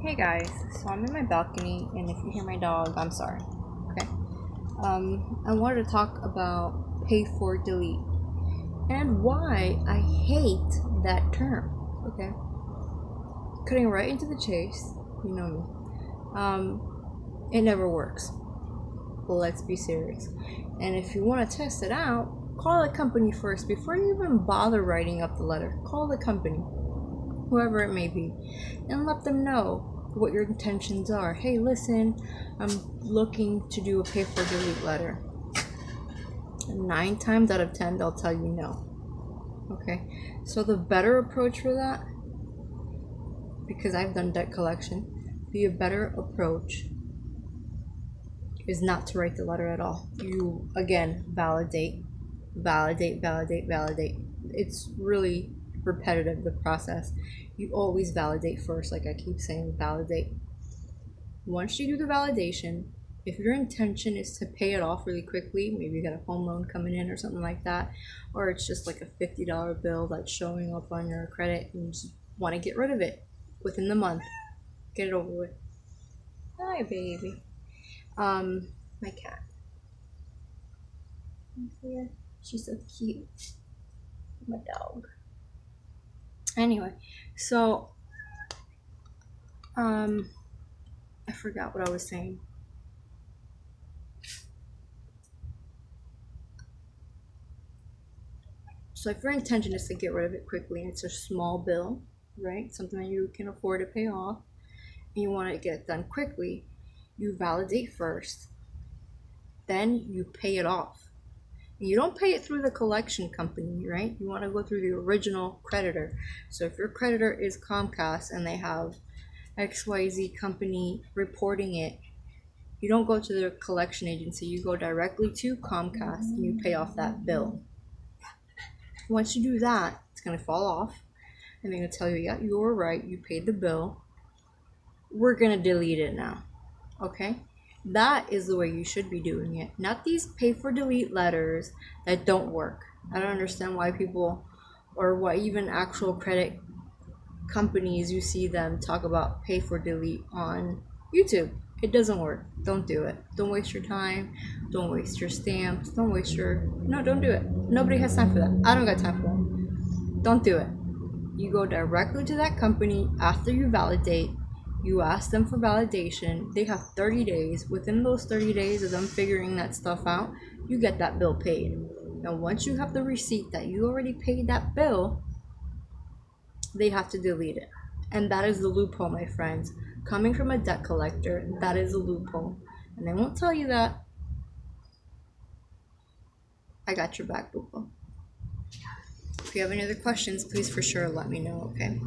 Hey guys, so I'm in my balcony, and if you hear my dog, I'm sorry. Okay. I wanted to talk about pay for delete and why I hate that term. Okay. Cutting right into the chase, you know me. It never works. Let's be serious. And if you want to test it out, call the company first before you even bother writing up the letter. Call the company, whoever it may be, and let them know what your intentions are. Hey, listen, I'm looking to do a pay for delete letter. 9 times out of 10, they'll tell you no. Okay, so the better approach for that, because I've done debt collection, the better approach is not to write the letter at all. You, again, validate. It's really repetitive, the process. You always validate first, like I keep saying, validate. Once you do the validation, if your intention is to pay it off really quickly, maybe you got a home loan coming in or something like that, or it's just like a $50 bill that's showing up on your credit and you just want to get rid of it within the month, get it over with. Hi, baby. My cat. She's so cute. My dog. Anyway, so I forgot what I was saying. So if your intention is to get rid of it quickly, and it's a small bill, right? Something that you can afford to pay off, and you want to get it done quickly, you validate first, then you pay it off. You don't pay it through the collection company, right? You want to go through the original creditor. So if your creditor is Comcast and they have XYZ company reporting it, you don't go to the collection agency. You go directly to Comcast and you pay off that bill. Once you do that, it's going to fall off. And they're going to tell you, yeah, you were right. You paid the bill. We're going to delete it now. Okay? That is the way you should be doing it. Not these pay for delete letters that don't work. I don't understand why people, or why even actual credit companies, you see them talk about pay for delete on YouTube. It doesn't work. Don't do it. Don't waste your time. Don't waste your stamps. Don't waste your... No, don't do it. Nobody has time for that. I don't got time for that. Don't do it. You go directly to that company after you validate. You ask them for validation. They have 30 days. Within those 30 days of them figuring that stuff out, you get that bill paid. Now, once you have the receipt that you already paid that bill, they have to delete it. And that is the loophole, my friends. Coming from a debt collector, that is a loophole. And they won't tell you that. I got your back, boo. If you have any other questions, please for sure let me know, okay?